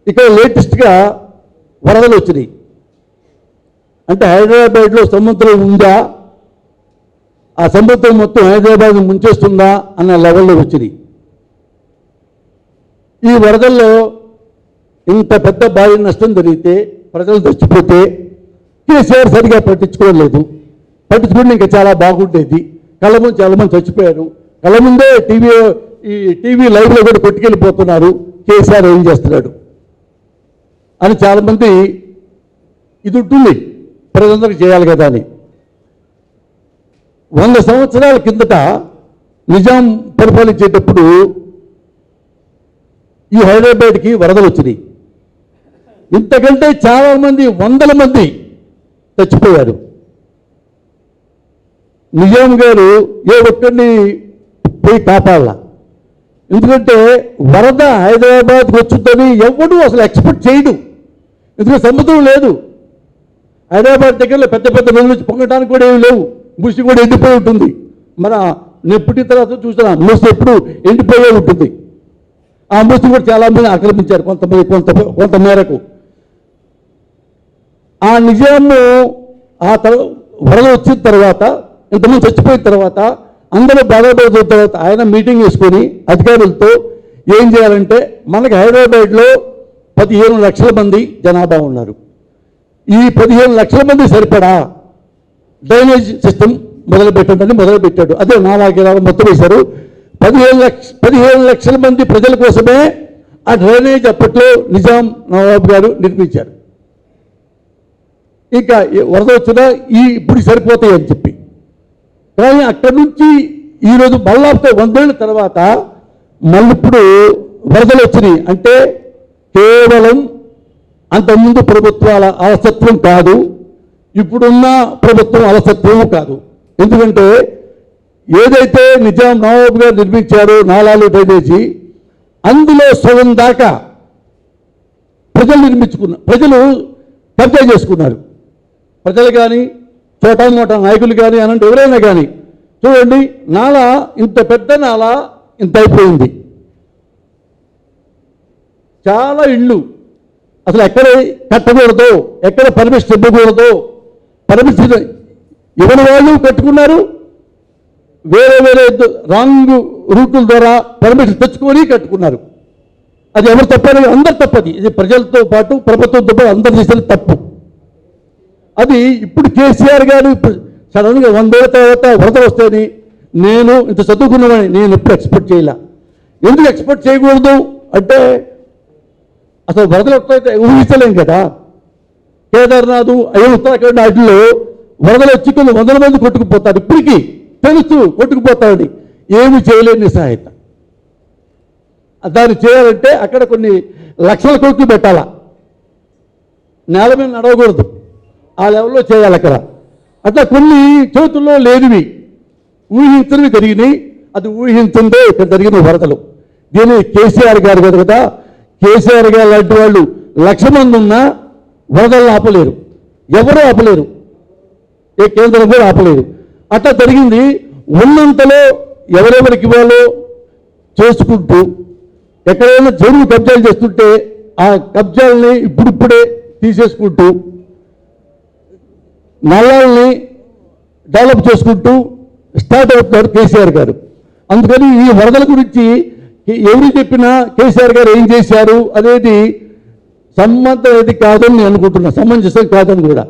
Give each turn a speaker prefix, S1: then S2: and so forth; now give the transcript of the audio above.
S1: ఇక్కడ లేటెస్ట్గా వరదలు వచ్చినాయి. అంటే హైదరాబాద్లో సముద్రం ఉందా, ఆ సముద్రం మొత్తం హైదరాబాద్ ముంచేస్తుందా అన్న లెవెల్లో వచ్చినాయి. ఈ వరదల్లో ఇంత పెద్ద భారీ నష్టం జరిగితే, ప్రజలు చచ్చిపోతే కేసీఆర్ సరిగా పట్టించుకోలేదు. పట్టించుకుంటే ఇంకా చాలా బాగుండేది. కళ్ళ ముందు చాలామంది చచ్చిపోయారు. కళ్ళ ముందే టీవీ లైవ్లో కూడా కొట్టుకెళ్ళిపోతున్నారు. కేసీఆర్ ఏం చేస్తున్నాడు అని చాలామంది ఇది ఉంటుంది, ప్రజలందరికీ చేయాలి కదా అని. 100 సంవత్సరాల కిందట నిజాం పరిపాలించేటప్పుడు ఈ హైదరాబాద్కి వరదలు వచ్చినాయి. ఇంతకంటే చాలామంది, 100 మంది చచ్చిపోయారు. నిజాం గారు ఏ ఒక్కడిని పోయి కాపాడాల. ఎందుకంటే వరద హైదరాబాద్కి వచ్చుద్దని ఎవడు అసలు ఎక్స్పెక్ట్ చేయడు. ఎందుకంటే సముద్రం లేదు. హైదరాబాద్ దగ్గరలో పెద్ద పెద్ద నదులు నుంచి పొంగడానికి కూడా ఏమి లేవు. మూసి కూడా ఎండిపోయి ఉంటుంది. మన నేను పుట్టిన తర్వాత చూసిన మూసి ఎప్పుడు ఎండిపోయే ఉంటుంది. ఆ మూసి కూడా చాలామంది ఆక్రమించారు కొంత మేరకు. ఆ నిజాము వరద వచ్చిన తర్వాత, ఇంతమంది చచ్చిపోయిన తర్వాత, అందరూ బాధపడిన తర్వాత ఆయన మీటింగ్ వేసుకొని అధికారులతో ఏం చేయాలంటే, మనకి హైదరాబాద్లో 15 లక్షల మంది జనాభా ఉన్నారు. ఈ 15 లక్షల మంది సరిపడా డ్రైనేజ్ సిస్టమ్ మొదలుపెట్టాడు. అదే నాలాగేలాగా మొత్తం వేశారు. 15 లక్షల మంది ప్రజల కోసమే ఆ డ్రైనేజ్ అప్పట్లో నిజాం నవాబ్ గారు నిర్మించారు. ఇంకా వరద వచ్చినా ఇప్పుడు సరిపోతాయి అని చెప్పి. కానీ అక్కడి నుంచి ఈరోజు మళ్ళా 100 ఏళ్ళ తర్వాత మళ్ళీ ఇప్పుడు వరదలు వచ్చినాయి. అంటే కేవలం అంతకుముందు ప్రభుత్వాల అలసత్వం కాదు, ఇప్పుడున్న ప్రభుత్వం అలసత్వం కాదు. ఎందుకంటే ఏదైతే నిజాం నవాబ్ గారు నిర్మించారో నాలాలు డ్రైనేజీ, అందులో సగం దాకా ప్రజలు కబ్జా చేసుకున్నారు. ప్రజలు కానీ, చోటా మోటా నాయకులు కానీ అనంటే ఎవరైనా కానీ చూడండి, నాల ఇంత పెద్ద నాల ఇంత అయిపోయింది. చాలా ఇళ్ళు అసలు ఎక్కడ కట్టకూడదో, ఎక్కడ పర్మిషన్ ఇవ్వకూడదో, పర్మిషన్ ఎవరి వాళ్ళు కట్టుకున్నారు. వేరే రాంగ్ రూట్ల ద్వారా పర్మిషన్ తెచ్చుకొని కట్టుకున్నారు. అది ఎవరు తప్పని, అందరు తప్పది. ఇది ప్రజలతో పాటు ప్రభుత్వంతో పాటు అందరు చేసిన తప్పు. అది ఇప్పుడు కేసీఆర్ గారు సడన్గా 100 ఏళ్ళ తర్వాత వరద వస్తేని నేను ఇంత చదువుకున్నామని నేను ఎప్పుడు ఎక్స్పెక్ట్ చేయలే. ఎందుకు ఎక్స్పెక్ట్ చేయకూడదు అంటే, అసలు వరదలు వస్తాయితే ఊహించలేం కదా. కేదార్నాథ్, ఉత్తరాఖండ్ వాటిల్లో వరదలు వచ్చి కొన్ని 100 మంది కొట్టుకుపోతారు. ఇప్పటికీ తెలుసు కొట్టుకుపోతారని. ఏమి చేయలేని సహాయత. దాన్ని చేయాలంటే అక్కడ కొన్ని లక్షల కోట్లు పెట్టాలా. నేల మీద నడవకూడదు, ఆ లెవెల్లో చేయాలి అక్కడ. అట్లా కొన్ని చేతుల్లో లేనివి ఊహించనివి జరిగినాయి. అది ఊహించిందే ఇక్కడ జరిగిన వరదలు. దీన్ని కేసీఆర్ గారు కదా, కేసీఆర్ గారు లాంటి వాళ్ళు 1,00,000 మంది ఉన్నా వరదలను ఆపలేరు, ఎవరూ ఆపలేరు, ఏ కేంద్రం కూడా ఆపలేదు. అట్లా జరిగింది. ఉన్నంతలో ఎవరెవరికి ఇవ్వాలో చేసుకుంటూ, ఎక్కడైనా చెరువు కబ్జాలు చేస్తుంటే ఆ కబ్జాలని ఇప్పుడిప్పుడే తీసేసుకుంటూ, నల్లాలని డెవలప్ చేసుకుంటూ స్టార్ట్ అవుతున్నారు కేసీఆర్ గారు. అందుకని ఈ వరదల గురించి ఎవరు చెప్పినా కేసీఆర్ గారు ఏం చేశారు అనేది సంబంధం కాదని నేను అనుకుంటున్నా, సమంజసం కాదని కూడా.